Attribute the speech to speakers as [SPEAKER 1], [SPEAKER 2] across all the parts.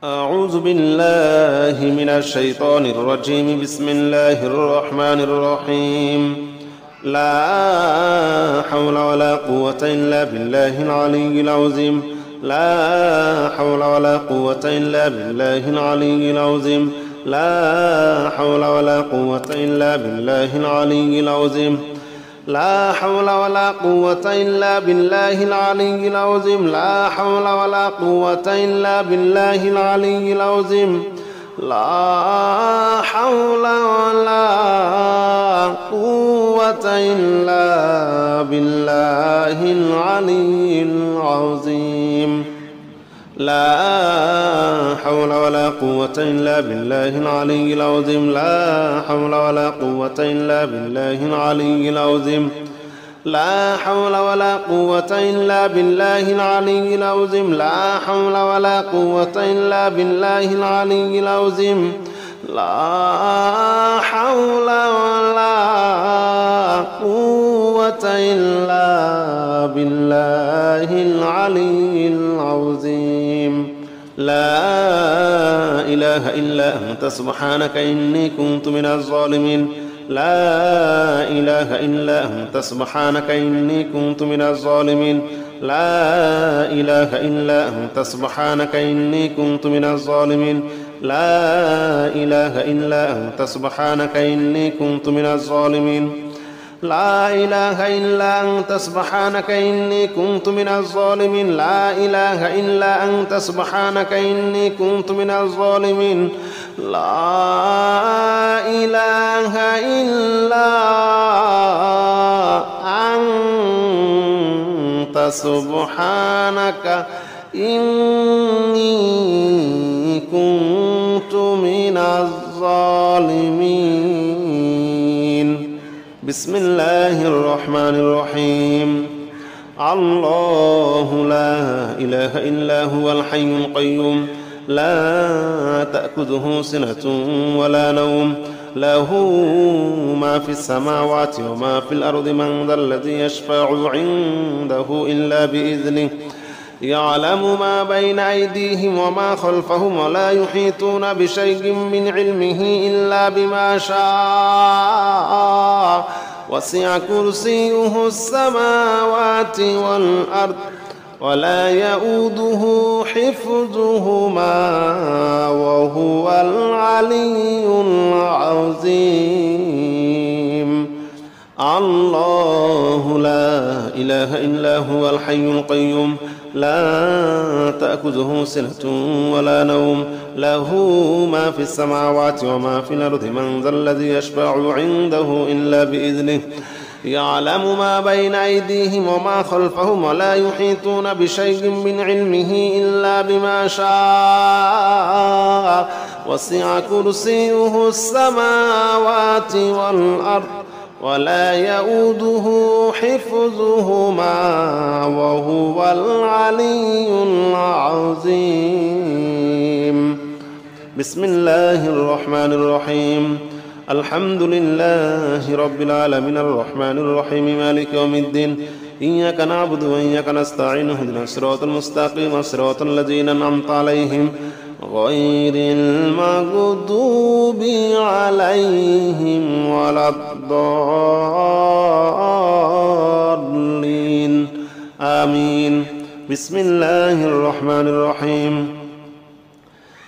[SPEAKER 1] أعوذ بالله من الشيطان الرجيم. بسم الله الرحمن الرحيم. لا حول ولا قوة إلا بالله العلي العظيم. لا حول ولا قوة إلا بالله العلي العظيم. لا حول ولا قوة إلا بالله العلي العظيم. لا حول ولا قوة إلا بالله العلي العظيم. لا حول ولا قوة إلا بالله العلي العظيم. لا حول ولا قوة إلا بالله العلي العظيم. لا حول ولا قوة إلا بالله العلي العظيم. لا حول ولا قوة إلا بالله العلي العظيم. لا حول ولا قوة إلا بالله العلي العظيم. لا حول ولا قوة إلا بالله العلي العظيم. لا حول ولا قوة إلا بالله العلي العظيم. لا إله إلا أنت سبحانك إني كنت من الظالمين. لا إله إلا أنت سبحانك إني كنت من الظالمين. لا إله إلا أنت سبحانك إني كنت من الظالمين. لا إله إلا أنت سبحانك إني كنت من الظالمين. لا إله إلا أنت سبحانك إني كنت من الظالمين. لا إله إلا أنت سبحانك إني كنت من الظالمين. لا إله إلا أنت سبحانك إني كنت من الظالمين. بسم الله الرحمن الرحيم. الله لا إله إلا هو الحي القيوم لا تأخذه سنة ولا نوم له ما في السماوات وما في الأرض من ذا الذي يشفع عنده إلا بإذنه يعلم ما بين أيديهم وما خلفهم ولا يحيطون بشيء من علمه إلا بما شاء وسع كرسيه السماوات والأرض ولا يؤوده حفظهما وهو العلي العظيم. الله لا إله إلا هو الحي القيوم لا تأخذه سنة ولا نوم له ما في السماوات وما في الأرض من ذا الذي يشفع عنده إلا بإذنه يعلم ما بين أيديهم وما خلفهم ولا يحيطون بشيء من علمه إلا بما شاء وسع كرسيه السماوات والأرض ولا يؤوده حفظهما وهو العلي العظيم. بسم الله الرحمن الرحيم. الحمد لله رب العالمين الرحمن الرحيم مالك يوم الدين إياك نعبد وإياك نستعين اهدنا الصراط المستقيم صراط الذين أنعمت عليهم غير المغضوب عليهم ولا الضالين آمين. بسم الله الرحمن الرحيم.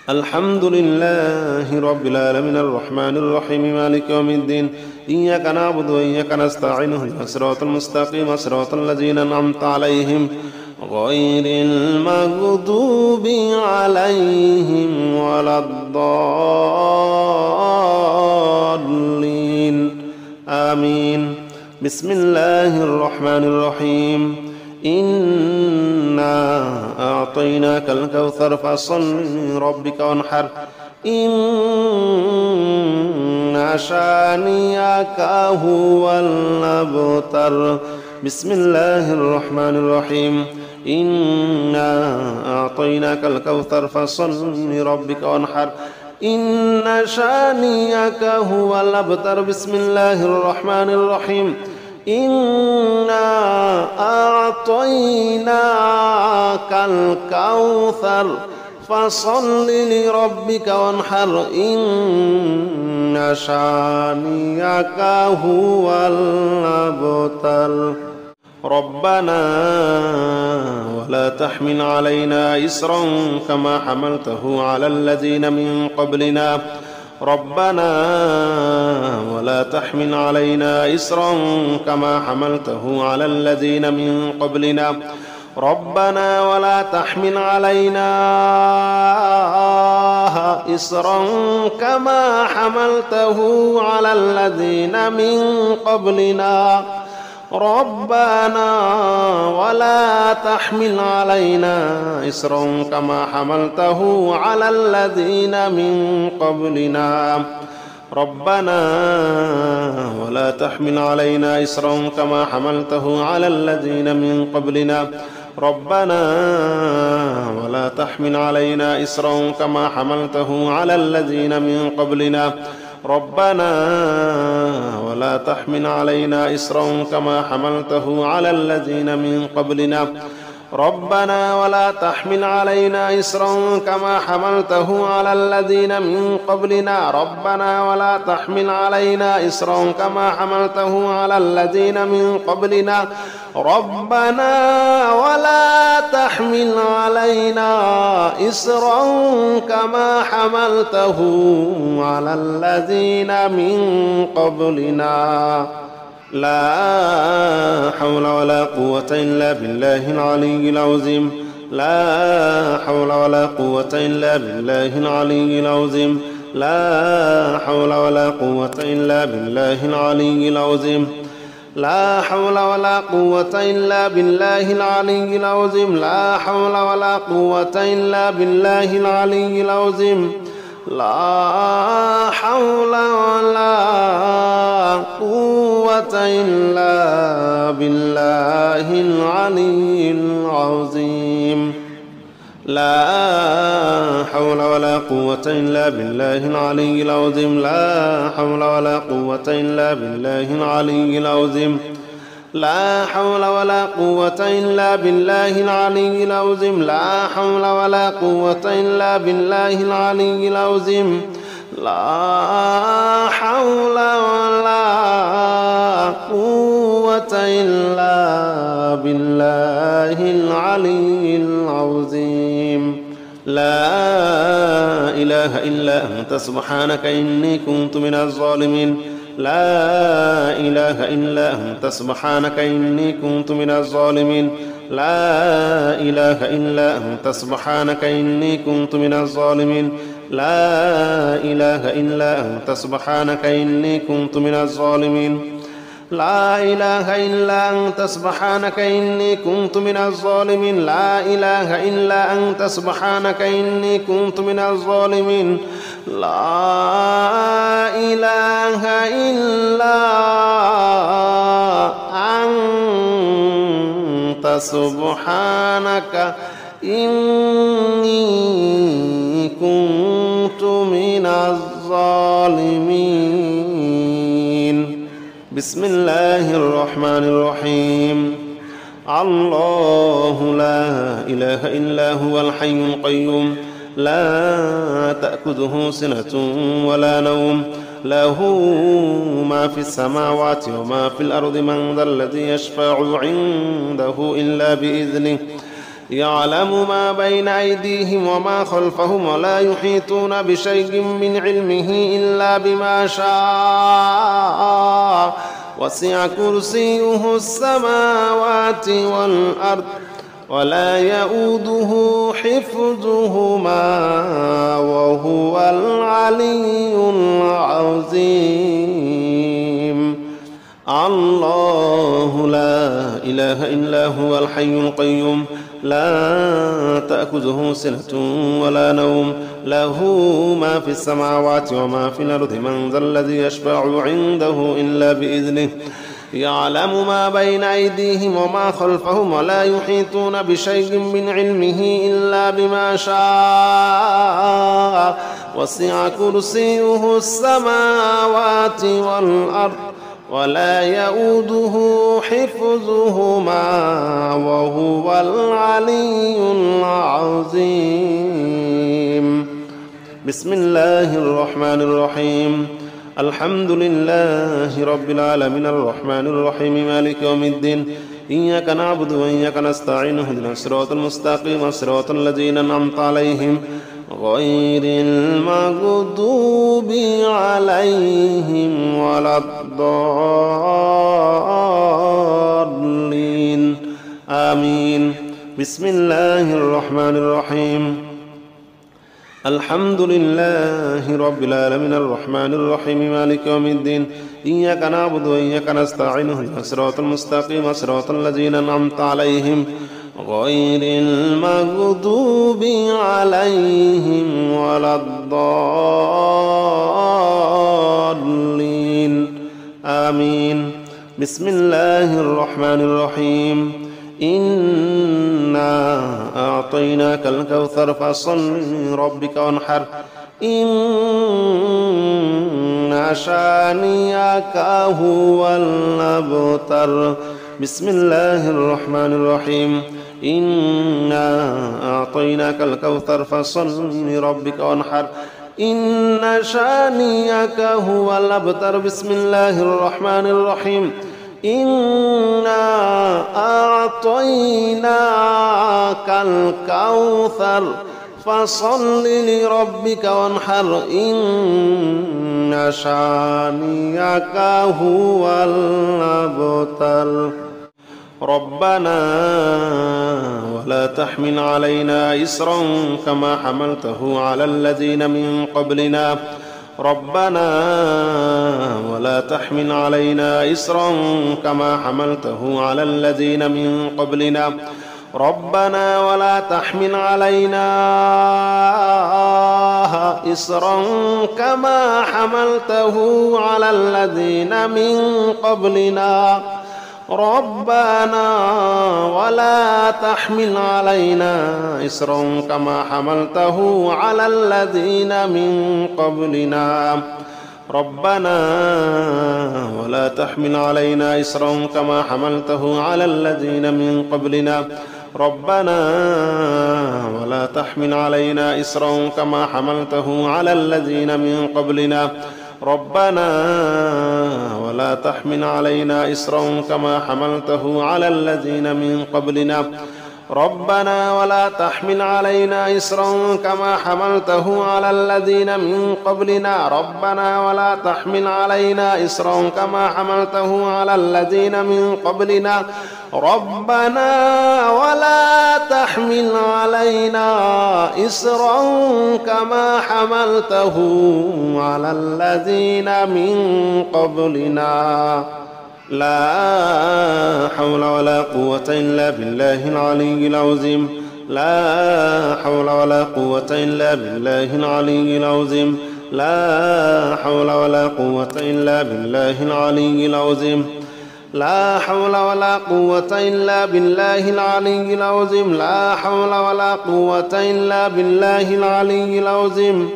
[SPEAKER 1] الحمد لله رب العالمين الرحمن الرحيم مالك يوم الدين إياك نعبد وإياك نستعين اهدنا الصراط المستقيم صراط الذين أنعمت عليهم غير المغضوب عليهم ولا الضالين آمين. بسم الله الرحمن الرحيم. إنا أعطيناك الكوثر فصل لربك وانحر إن شانئك هو الأبتر. بسم الله الرحمن الرحيم. إنا أعطيناك الكوثر فصل لربك وانحر إن شانئك هو الأبتر. بسم الله الرحمن الرحيم. إنا أعطيناك الكوثر فصل لربك وانحر إن شانئك هو الأبتر ربنا ولا تحمل علينا إصرا كما حملته على الذين من قبلنا ربنا ولا تحمل علينا إصرا كما حملته على الذين من قبلنا ربنا ولا تحمل علينا إصرا كما حملته على الذين من قبلنا ربنا ولا تحمل علينا إصرا كما حملته على الذين من قبلنا ربنا ولا تحمل علينا إصرا كما حملته على الذين من قبلنا ربنا ولا تحمل علينا إصرا كما حملته على الذين من قبلنا ربنا ولا تحمل علينا إصرا كما حملته على الذين من قبلنا ربنا ولا تحمل علينا إصرا كما حملته على الذين من قبلنا ربنا ولا تحمل علينا إصرا كما حملته على الذين من قبلنا ربنا ولا تحمل علينا إصرا كما حملته على الذين من قبلنا لا حول ولا قوة إلا بالله العلي العظيم لا حول ولا قوة إلا بالله العلي العظيم لا حول ولا قوة إلا بالله العلي العظيم لا حول ولا قوة إلا بالله العلي العظيم لا حول ولا قوة إلا بالله العلي العظيم لا حول ولا قوة إلا بالله العلي العظيم لا حول ولا قوة إلا بالله العلي العظيم لا حول ولا قوة إلا بالله العلي العظيم لا حول ولا قوة إلا بالله العلي العظيم لا حول ولا قوة إلا بالله العلي العظيم لا حول ولا قوة إلا بالله العلي العظيم لا إله إلا أنت سبحانك إني كنت من الظالمين لا إله إلا أنت سبحانك إني كنت من الظالمين لا إله إلا أنت سبحانك إني كنت من الظالمين لا إله إلا أنت سبحانك إني كنت من الظالمين لا إله إلا أنت سبحانك إني كنت من الظالمين لا إله إلا أنت سبحانك إني كنت من الظالمين لا إله إلا أنت سبحانك إني كنت من الظالمين بسم الله الرحمن الرحيم الله لا إله إلا هو الحي القيوم لا تأخذه سنة ولا نوم له ما في السماوات وما في الأرض من ذا الذي يشفع عنده إلا بإذنه يعلم ما بين أيديهم وما خلفهم ولا يحيطون بشيء من علمه إلا بما شاء وسع كرسيه السماوات والأرض ولا يؤوده حفظهما وهو العلي العظيم الله لا إله إلا هو الحي القيوم لا تأخذه سنة ولا نوم له ما في السماوات وما في الأرض من ذا الذي يشفع عنده إلا بإذنه يعلم ما بين أيديهم وما خلفهم ولا يحيطون بشيء من علمه إلا بما شاء وسع كرسيه السماوات والأرض ولا يؤوده حفظهما وهو العلي العظيم. بسم الله الرحمن الرحيم. الحمد لله رب العالمين الرحمن الرحيم مالك يوم الدين إياك نعبد وإياك نستعين اهدنا الصراط المستقيم صراط الذين أنعمت عليهم غير المغضوب عليهم ولا الضالين آمين. بسم الله الرحمن الرحيم. الحمد لله رب العالمين الرحمن الرحيم مالك يوم الدين إياك نعبد وإياك نستعين اهدنا الصراط المستقيم صراط الذين أنعمت عليهم غير المغضوب عليهم ولا الضالين آمين. بسم الله الرحمن الرحيم. إنا أعطيناك الكوثر فصل لربك وانحر إن شانئك هو الأبتر. بسم الله الرحمن الرحيم. إنا أعطيناك الكوثر فصل لربك وانحر إن شانئك هو الأبتر. بسم الله الرحمن الرحيم. إنا أعطيناك الكوثر فصل لربك وانحر إن شانئك هو الأبتر. ربنا ولا تحمل علينا إصرا كما حملته على الذين من قبلنا ربنا ولا تحمل علينا إصرا كما حملته على الذين من قبلنا ربنا ولا تحمل علينا إصرا كما حملته على الذين من قبلنا ربنا ولا تحمل علينا إصرا كما حملته على الذين من قبلنا ربنا ولا تحمل علينا إصرا كما حملته على الذين من قبلنا ربنا ولا تحمل علينا إصرا كما حملته على الذين من قبلنا ربنا ولا تحمل علينا إصرا كما حملته على الذين من قبلنا ربنا ولا تحمل علينا إصرا كما حملته على الذين من قبلنا ربنا ولا تحمل علينا إصرا كما حملته على الذين من قبلنا ربنا ولا تحمل علينا إصرا كما حملته على الذين من قبلنا. لا حول ولا قوة إلا بالله العلي العظيم. لا حول ولا قوة إلا بالله العلي العظيم. لا حول ولا قوة إلا بالله العلي العظيم. لا حول ولا قوة إلا بالله العلي العظيم. لا حول ولا قوة إلا بالله العلي العظيم.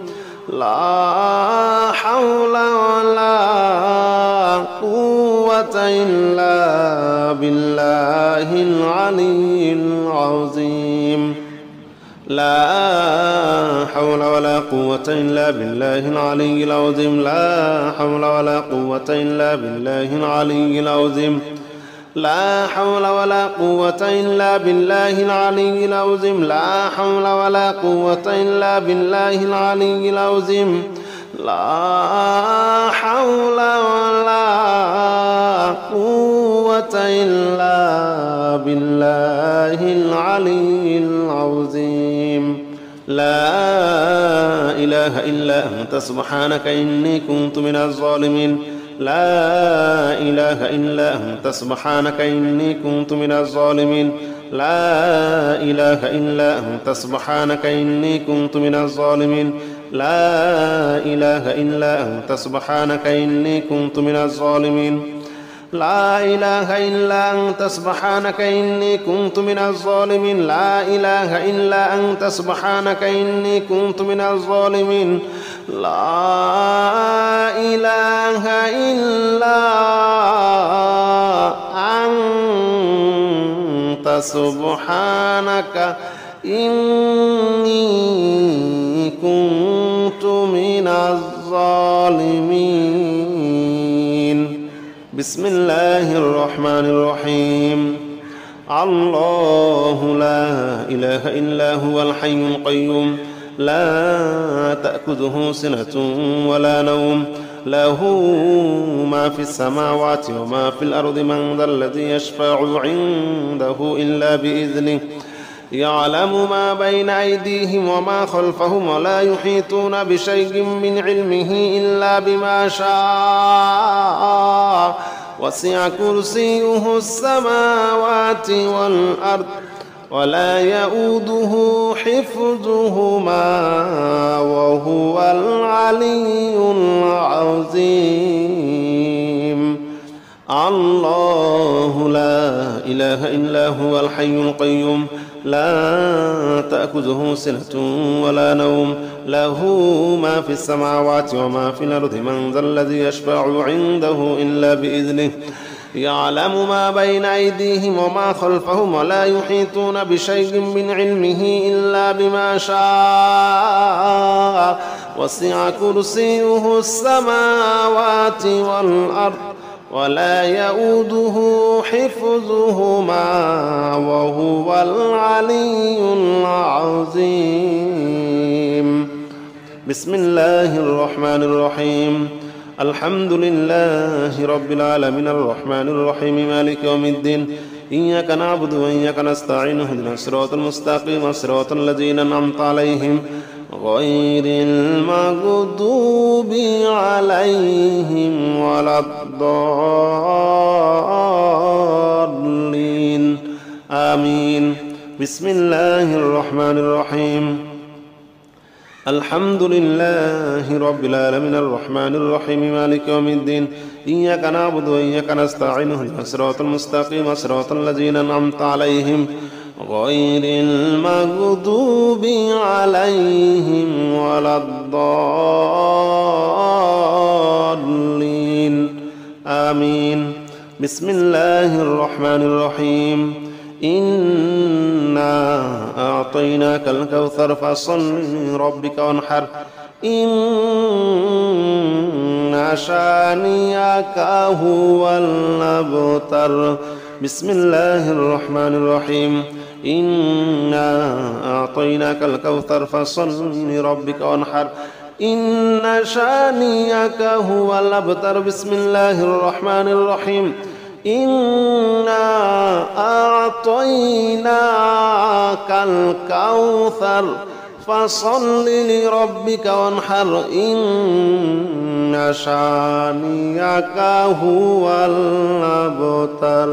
[SPEAKER 1] لا حول ولا قوة إلا بالله العلي العظيم. لا حول ولا قوة إلا بالله العلي العظيم. لا حول ولا قوة إلا بالله العلي العظيم. لا حول ولا قوة إلا بالله العلي العظيم. لا حول ولا قوة إلا بالله العلي العظيم. لا حول ولا قوة إلا بالله العلي العظيم. لا إله إلا أنت سبحانك إني كنت من الظالمين. لا إله إلا أنت سبحانك إني كنت من الظالمين. لا إله إلا أنت سبحانك إني كنت من الظالمين. لا إله إلا أنت سبحانك إني كنت من الظالمين. لا إله إلا أنت سبحانك إني كنت من الظالمين. لا إله إلا أنت سبحانك إني كنت من الظالمين. لا إله إلا أنت سبحانك إني كنت من الظالمين. بسم الله الرحمن الرحيم. الله لا إله إلا هو الحي القيوم لا تأخذه سنة ولا نوم له ما في السماوات وما في الأرض من ذا الذي يشفع عنده إلا بإذنه يعلم ما بين أيديهم وما خلفهم ولا يحيطون بشيء من علمه إلا بما شاء وسع كرسيه السماوات والأرض ولا يؤوده حفظهما وهو العلي العظيم. الله لا إله إلا هو الحي القيوم لا تأخذه سنة ولا نوم له ما في السماوات وما في الأرض من ذا الذي يشفع عنده إلا بإذنه يعلم ما بين أيديهم وما خلفهم ولا يحيطون بشيء من علمه إلا بما شاء وسع كرسيه السماوات والأرض ولا يؤوده حفظهما وهو العلي العظيم. بسم الله الرحمن الرحيم. الحمد لله رب العالمين الرحمن الرحيم مالك يوم الدين إياك نعبد وإياك نستعين اهدنا الصراط المستقيم صراط الذين أنعمت عليهم غير المغضوب عليهم ولا الضالين آمين. بسم الله الرحمن الرحيم. الحمد لله رب العالمين الرحمن الرحيم مالك يوم الدين إياك نعبد وإياك نستعين اهدنا الصراط المستقيم صراط الذين أنعمت عليهم غير المغضوب عليهم ولا الضالين آمين. بسم الله الرحمن الرحيم. إنا أعطيناك الكوثر فصل لربك وانحر إن شانئك هو الأبتر. بسم الله الرحمن الرحيم. إنا أعطيناك الكوثر فصل لربك وانحر إن شانئك هو الأبتر. بسم الله الرحمن الرحيم. إنا أعطيناك الكوثر فصل لربك وانحر إن شانئك هو الأبتر.